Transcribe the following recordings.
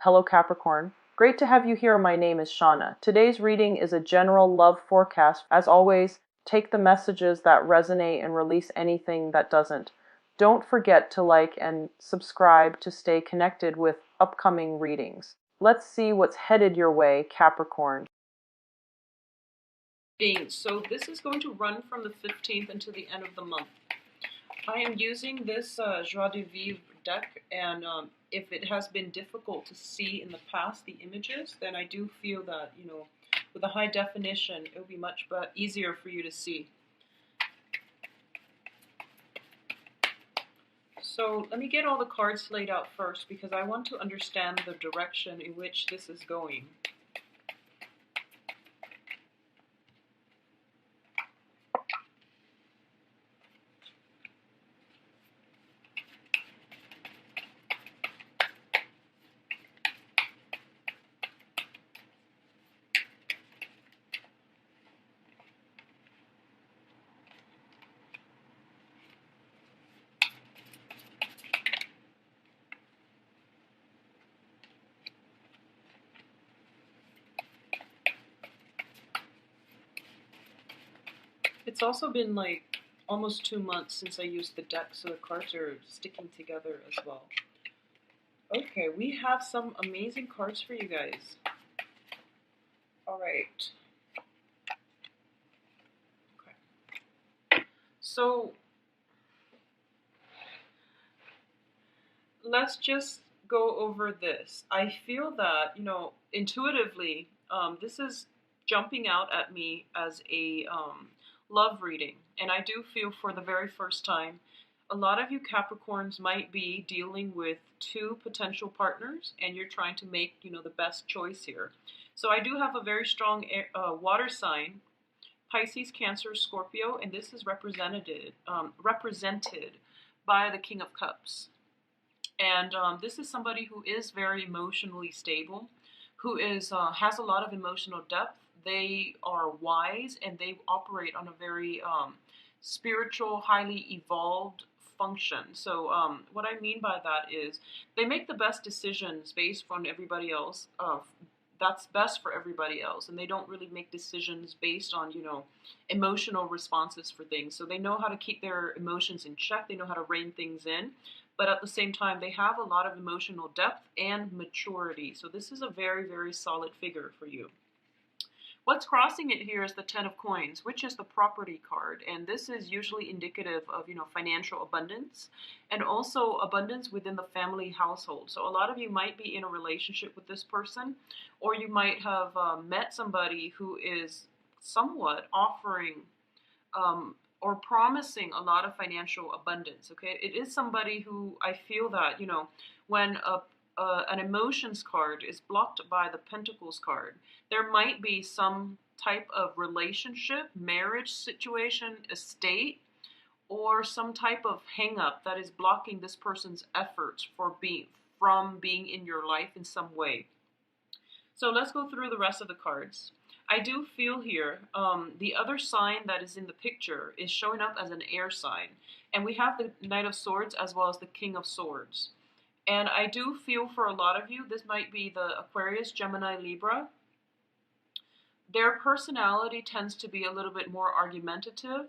Hello Capricorn. Great to have you here. My name is Shauna. Today's reading is a general love forecast. As always, take the messages that resonate and release anything that doesn't. Don't forget to like and subscribe to stay connected with upcoming readings. Let's see what's headed your way, Capricorn. So this is going to run from the 15th until the end of the month. I am using this Joie de Vivre deck, and if it has been difficult to see in the past the images, then I do feel that, with a high definition, it will be much easier for you to see. So let me get all the cards laid out first, because I want to understand the direction in which this is going. It's also been like almost 2 months since I used the deck, so the cards are sticking together as well. Okay, we have some amazing cards for you guys. Alright. Okay. So, let's just go over this. I feel that, intuitively, this is jumping out at me as a love reading. And I do feel for the very first time, a lot of you Capricorns might be dealing with two potential partners, and you're trying to make, the best choice here. So I do have a very strong water sign, Pisces, Cancer, Scorpio, and this is represented by the King of Cups. And this is somebody who is very emotionally stable, who is has a lot of emotional depth. They are wise, and they operate on a very spiritual, highly evolved function. So what I mean by that is they make the best decisions based on everybody else. That's best for everybody else, and they don't really make decisions based on emotional responses for things. So they know how to keep their emotions in check. They know how to rein things in, but at the same time they have a lot of emotional depth and maturity. So this is a very, very solid figure for you. What's crossing it here is the Ten of Coins, which is the property card, and this is usually indicative of financial abundance, and also abundance within the family household. So a lot of you might be in a relationship with this person, or you might have met somebody who is somewhat offering or promising a lot of financial abundance. Okay, it is somebody who I feel that when an emotions card is blocked by the Pentacles card, there might be some type of relationship, marriage situation, estate, or some type of hang-up that is blocking this person's efforts from being in your life in some way. So let's go through the rest of the cards. I do feel here the other sign that is in the picture is showing up as an air sign, and we have the Knight of Swords as well as the King of Swords. And I do feel for a lot of you, this might be the Aquarius, Gemini, Libra. Their personality tends to be a little bit more argumentative.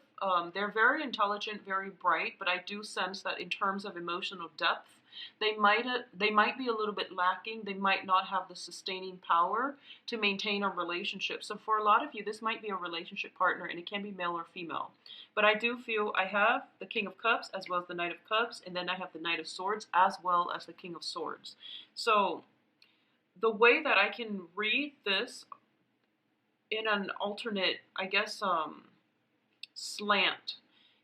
They're very intelligent, very bright, but I do sense that in terms of emotional depth, they might be a little bit lacking. They might not have the sustaining power to maintain a relationship. So for a lot of you, this might be a relationship partner, and it can be male or female. But I do feel I have the King of Cups as well as the Knight of Cups, and then I have the Knight of Swords as well as the King of Swords. So the way that I can read this in an alternate, I guess, slant,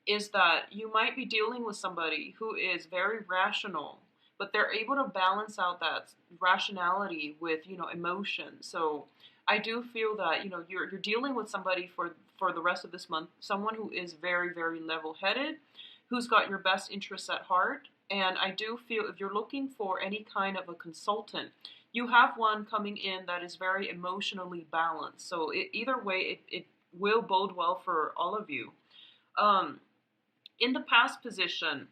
is that you might be dealing with somebody who is very rational, but they're able to balance out that rationality with, emotion. So I do feel that, you're dealing with somebody for the rest of this month, someone who is very, very level-headed, who's got your best interests at heart. And I do feel if you're looking for any kind of a consultant, you have one coming in that is very emotionally balanced. So either way, it will bode well for all of you. In the past position,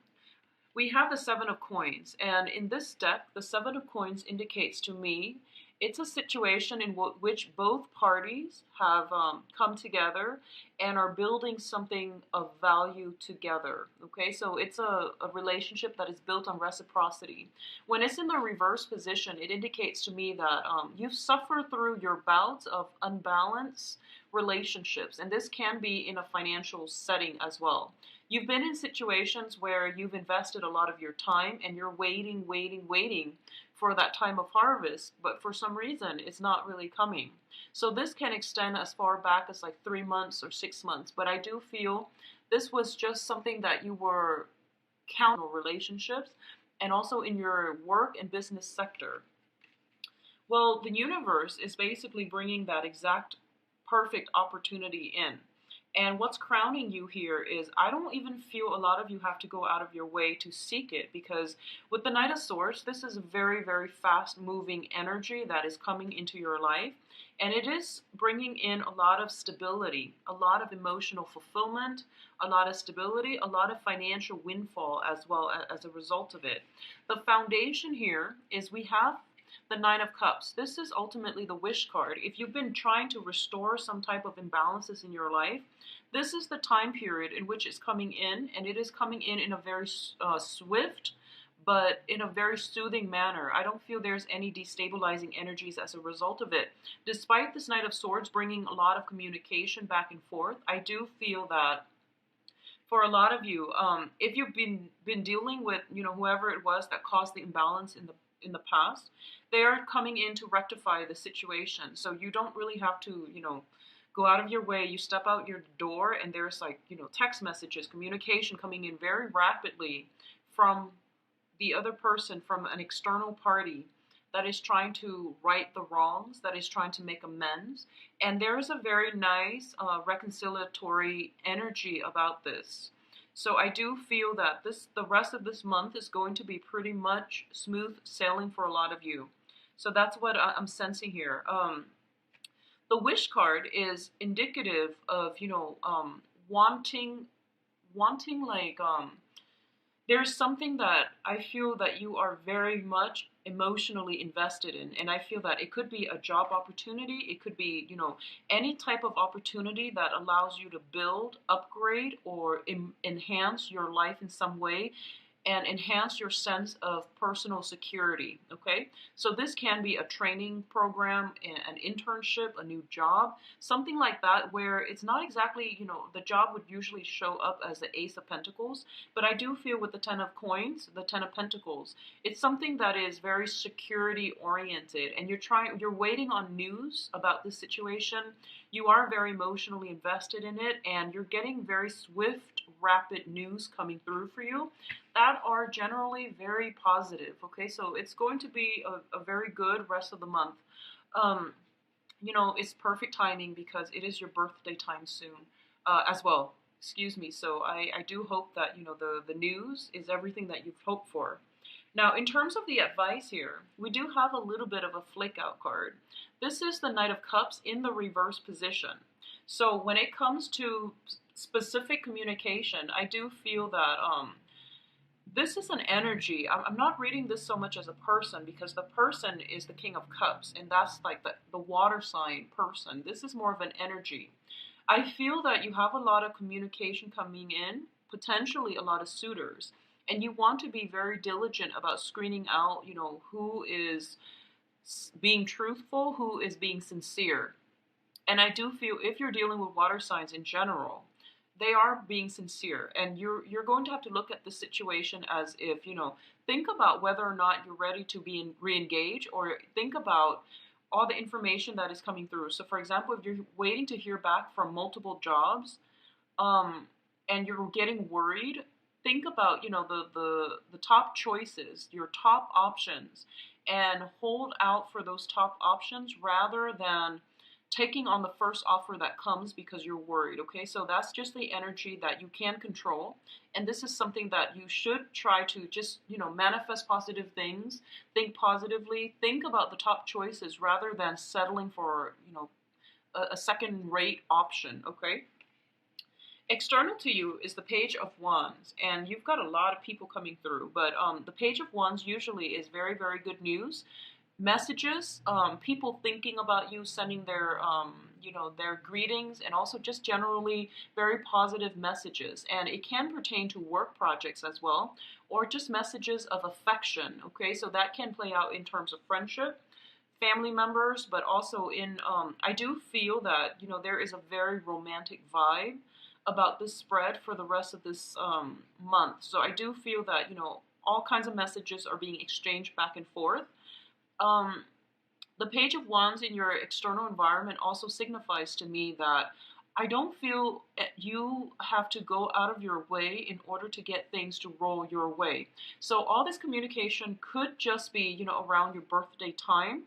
We have the Seven of Coins, and in this deck, the Seven of Coins indicates to me it's a situation in which both parties have come together and are building something of value together. Okay, so it's a relationship that is built on reciprocity. When it's in the reverse position, it indicates to me that you've suffered through your bouts of unbalanced relationships, and this can be in a financial setting as well. You've been in situations where you've invested a lot of your time and you're waiting, waiting, waiting for that time of harvest, but for some reason it's not really coming. So this can extend as far back as like 3 months or 6 months, but I do feel this was just something that you were counting on relationships and also in your work and business sector. Well, the universe is basically bringing that exact perfect opportunity in. And what's crowning you here is I don't even feel a lot of you have to go out of your way to seek it, because with the Knight of Swords, this is a very, very fast moving energy that is coming into your life. And it is bringing in a lot of stability, a lot of emotional fulfillment, a lot of stability, a lot of financial windfall as well as a result of it. The foundation here is we have the Nine of Cups. This is ultimately the wish card. If you've been trying to restore some type of imbalances in your life, this is the time period in which it's coming in, and it is coming in a very swift, but in a very soothing manner. I don't feel there's any destabilizing energies as a result of it. Despite this Knight of Swords bringing a lot of communication back and forth, I do feel that for a lot of you, if you've been dealing with, whoever it was that caused the imbalance in the past, they are coming in to rectify the situation. So you don't really have to, go out of your way. You step out your door and there's like, text messages, communication coming in very rapidly from the other person, from an external party that is trying to right the wrongs, that is trying to make amends. And there is a very nice reconciliatory energy about this. So I do feel that the rest of this month is going to be pretty much smooth sailing for a lot of you. So that's what I'm sensing here. The wish card is indicative of, wanting like, there's something that I feel that you are very much emotionally invested in. And I feel that it could be a job opportunity. It could be, any type of opportunity that allows you to build, upgrade, or enhance your life in some way and enhance your sense of personal security, okay? So this can be a training program, an internship, a new job, something like that, where it's not exactly, the job would usually show up as the Ace of Pentacles, but I do feel with the Ten of Coins, the Ten of Pentacles, it's something that is very security oriented, and you're waiting on news about this situation. You are very emotionally invested in it, and you're getting very swift, rapid news coming through for you that are generally very positive. Okay, so it's going to be a very good rest of the month. It's perfect timing because it is your birthday time soon as well. Excuse me. So I do hope that, the news is everything that you've hoped for. Now, in terms of the advice here, we do have a little bit of a flick out card. This is the Knight of Cups in the reverse position. So when it comes to specific communication, I do feel that this is an energy. I'm not reading this so much as a person, because the person is the King of Cups, and that's like the water sign person. This is more of an energy. I feel that you have a lot of communication coming in, potentially a lot of suitors, and you want to be very diligent about screening out, who is being truthful, who is being sincere. And I do feel if you're dealing with water signs in general, they are being sincere, and you're going to have to look at the situation as if, think about whether or not you're ready to be re-engage, or think about all the information that is coming through. So for example, if you're waiting to hear back from multiple jobs, and you're getting worried, think about, the top choices, your top options, and hold out for those top options rather than taking on the first offer that comes because you're worried, okay? So that's just the energy that you can control. And this is something that you should try to just, manifest positive things, think positively, think about the top choices rather than settling for, a second-rate option, okay? External to you is the Page of Wands, and you've got a lot of people coming through. But the Page of Wands usually is very, very good news, messages, people thinking about you, sending their their greetings, and also just generally very positive messages. And it can pertain to work projects as well, or just messages of affection. Okay, so that can play out in terms of friendship, family members, but also in I do feel that there is a very romantic vibe about this spread for the rest of this month. So I do feel that all kinds of messages are being exchanged back and forth. um, the Page of Wands in your external environment also signifies to me that I don't feel you have to go out of your way in order to get things to roll your way. So all this communication could just be, around your birthday time,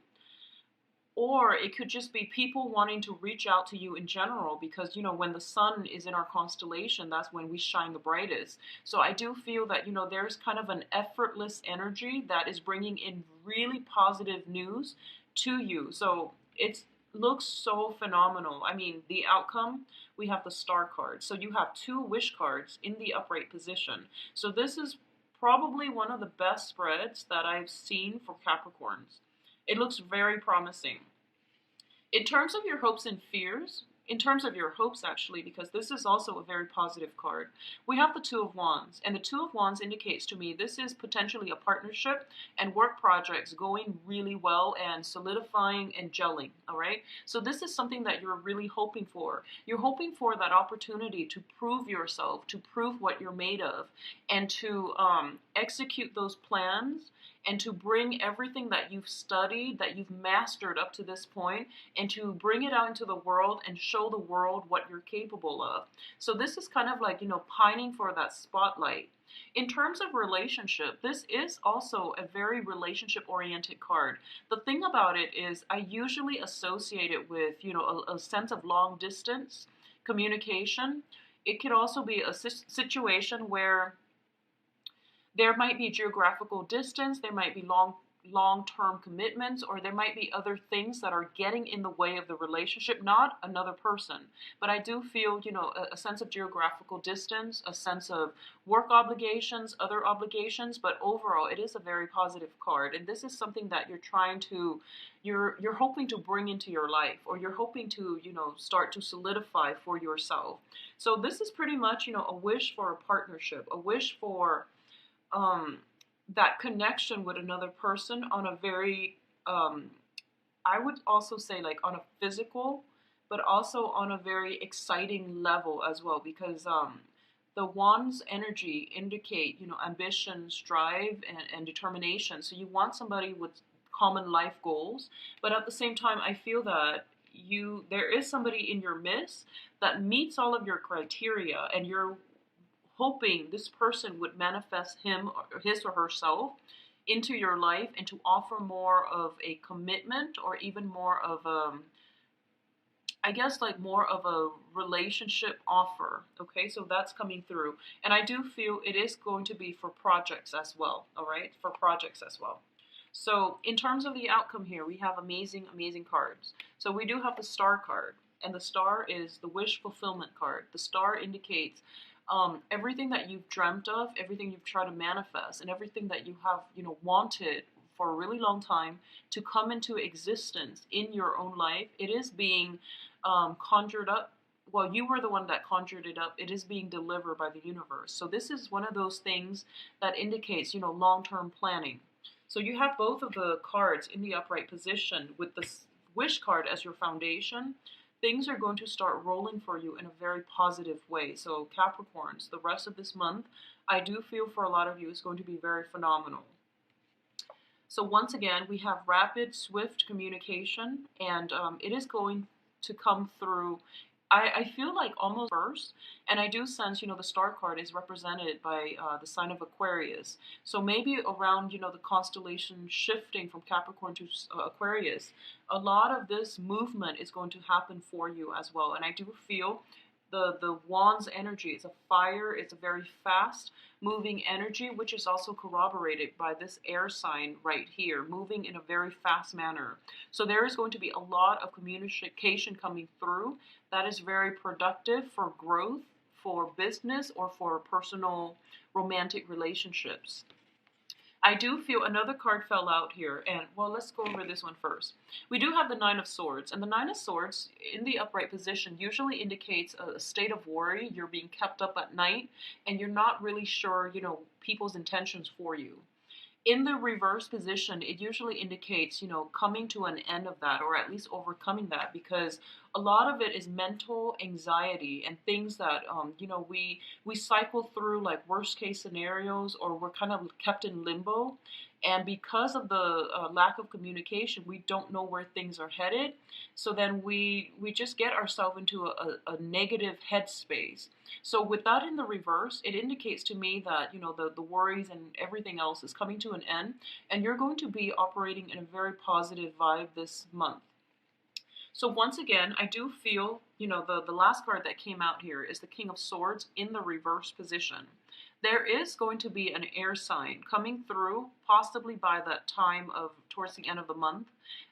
or it could just be people wanting to reach out to you in general because, when the sun is in our constellation, that's when we shine the brightest. So I do feel that, there's kind of an effortless energy that is bringing in really positive news to you. So it looks so phenomenal. I mean, the outcome, we have the Star card. So you have two wish cards in the upright position. So this is probably one of the best spreads that I've seen for Capricorns. It looks very promising. In terms of your hopes and fears, in terms of your hopes actually, because this is also a very positive card, we have the Two of Wands. And the Two of Wands indicates to me this is potentially a partnership and work projects going really well and solidifying and gelling, all right? So this is something that you're really hoping for. You're hoping for that opportunity to prove yourself, to prove what you're made of, and to execute those plans, and to bring everything that you've studied, that you've mastered up to this point, and to bring it out into the world and show the world what you're capable of. So this is kind of like, pining for that spotlight. In terms of relationship, this is also a very relationship oriented card. The thing about it is I usually associate it with, a sense of long distance communication. It could also be a situation where there might be geographical distance, there might be long-term commitments, or there might be other things that are getting in the way of the relationship, not another person. But I do feel, a sense of geographical distance, a sense of work obligations, other obligations, but overall it is a very positive card. And this is something that you're hoping to bring into your life, or you're hoping to, start to solidify for yourself. So this is pretty much, a wish for a partnership, a wish for that connection with another person on a very, I would also say like on a physical, but also on a very exciting level as well, because the Wands energy indicate, ambition, strive, and determination. So you want somebody with common life goals, but at the same time, I feel that there is somebody in your midst that meets all of your criteria, and you're hoping this person would manifest his or herself into your life and to offer more of a commitment, or even more of I guess like more of a relationship offer. Okay, so that's coming through. And I do feel it is going to be for projects as well, all right? For projects as well. So in terms of the outcome here, we have amazing, amazing cards. So we do have the Star card, and the Star is the wish fulfillment card. The Star indicates everything that you've dreamt of, everything you've tried to manifest, and everything that you have, wanted for a really long time to come into existence in your own life. It is being conjured up. Well, you were the one that conjured it up. It is being delivered by the universe. So this is one of those things that indicates, long-term planning. So you have both of the cards in the upright position with the wish card as your foundation. Things are going to start rolling for you in a very positive way. So Capricorns, the rest of this month, I do feel for a lot of you is going to be very phenomenal. So once again, we have rapid, swift communication, and it is going to come through. I feel like almost first, and I do sense, the Star card is represented by the sign of Aquarius. So maybe around, the constellation shifting from Capricorn to Aquarius, a lot of this movement is going to happen for you as well. And I do feel the Wands energy is a fire. It's a very fast moving energy, which is also corroborated by this air sign right here, moving in a very fast manner. So there is going to be a lot of communication coming through that is very productive for growth, for business or for personal romantic relationships. I do feel another card fell out here, and well, let's go over this one first. We do have the Nine of Swords, and the Nine of Swords in the upright position usually indicates a state of worry. You're being kept up at night, and you're not really sure, people's intentions for you. In the reverse position, it usually indicates, coming to an end of that, or at least overcoming that, because a lot of it is mental anxiety and things that, we cycle through like worst case scenarios, or we're kind of kept in limbo. And because of the lack of communication, we don't know where things are headed. So then we just get ourselves into a negative headspace. So with that in the reverse, it indicates to me that, the worries and everything else is coming to an end, and you're going to be operating in a very positive vibe this month. So once again, I do feel, the last card that came out here is the King of Swords in the reverse position. There is going to be an air sign coming through, possibly by that time of towards the end of the month,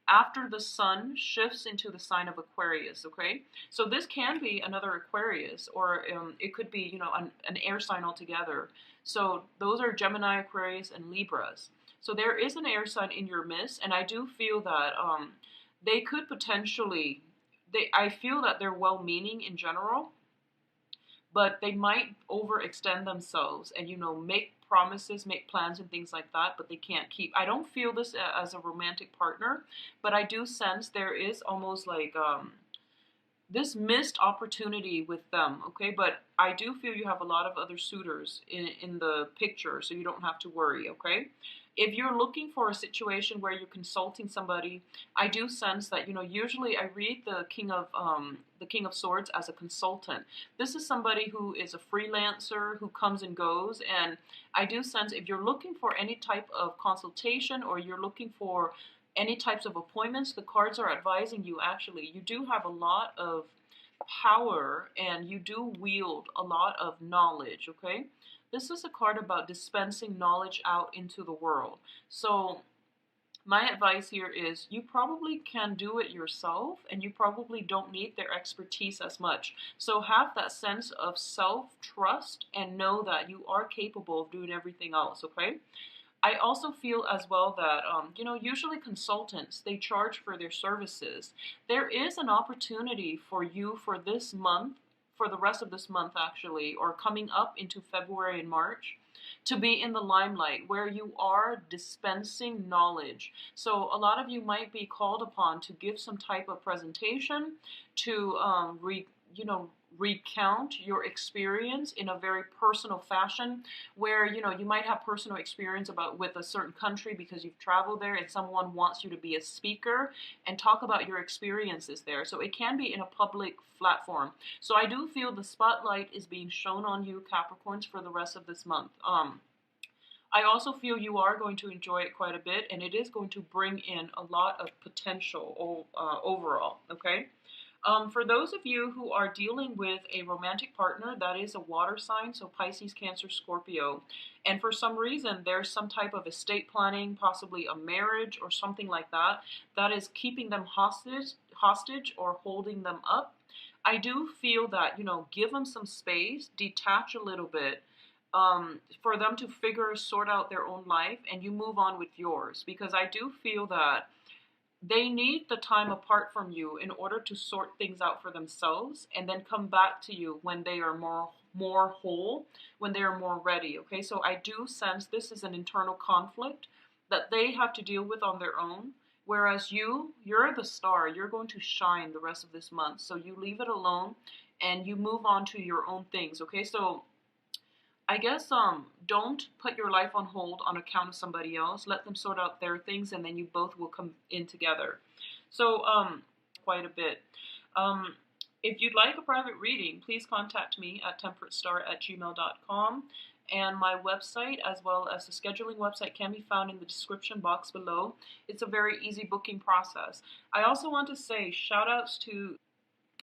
after the sun shifts into the sign of Aquarius, okay? So this can be another Aquarius, or it could be, an air sign altogether. So those are Gemini, Aquarius, and Libras. So there is an air sign in your midst, and I do feel that they could potentially, I feel that they're well-meaning in general, but they might overextend themselves and, make promises, make plans and things like that, but they can't keep. I don't feel this as a romantic partner, but I do sense there is almost like this missed opportunity with them, okay? But I do feel you have a lot of other suitors in the picture, so you don't have to worry, okay? If you're looking for a situation where you're consulting somebody, I do sense that, usually I read the King of Swords as a consultant. This is somebody who is a freelancer, who comes and goes, and I do sense if you're looking for any type of consultation, or you're looking for any types of appointments, the cards are advising you, actually, you do have a lot of power and you do wield a lot of knowledge, okay? This is a card about dispensing knowledge out into the world. So my advice here is you probably can do it yourself, and you probably don't need their expertise as much. So have that sense of self-trust and know that you are capable of doing everything else, okay? I also feel as well that, usually consultants, they charge for their services. There is an opportunity for you for this month, for the rest of this month actually, or coming up into February and March, to be in the limelight where you are dispensing knowledge. So a lot of you might be called upon to give some type of presentation, to recount your experience in a very personal fashion, where you might have personal experience with a certain country because you've traveled there, and someone wants you to be a speaker and talk about your experiences there. So it can be in a public platform. So I do feel the spotlight is being shown on you, Capricorns, for the rest of this month. I also feel you are going to enjoy it quite a bit, and it is going to bring in a lot of potential overall, okay? For those of you who are dealing with a romantic partner that is a water sign, so Pisces, Cancer, Scorpio, and for some reason there's some type of estate planning, possibly a marriage or something like that, that is keeping them hostage or holding them up, I do feel that, give them some space, detach a little bit, for them to sort out their own life, and you move on with yours, because I do feel that they need the time apart from you in order to sort things out for themselves, and then come back to you when they are more whole, when they are more ready, okay? So I do sense this is an internal conflict that they have to deal with on their own, whereas you're the star. You're going to shine the rest of this month, so you leave it alone and you move on to your own things, okay? So I guess don't put your life on hold on account of somebody else. Let them sort out their things, and then you both will come in together. So quite a bit. If you'd like a private reading, please contact me at temperatestar@gmail.com. And my website, as well as the scheduling website, can be found in the description box below. It's a very easy booking process. I also want to say shout outs to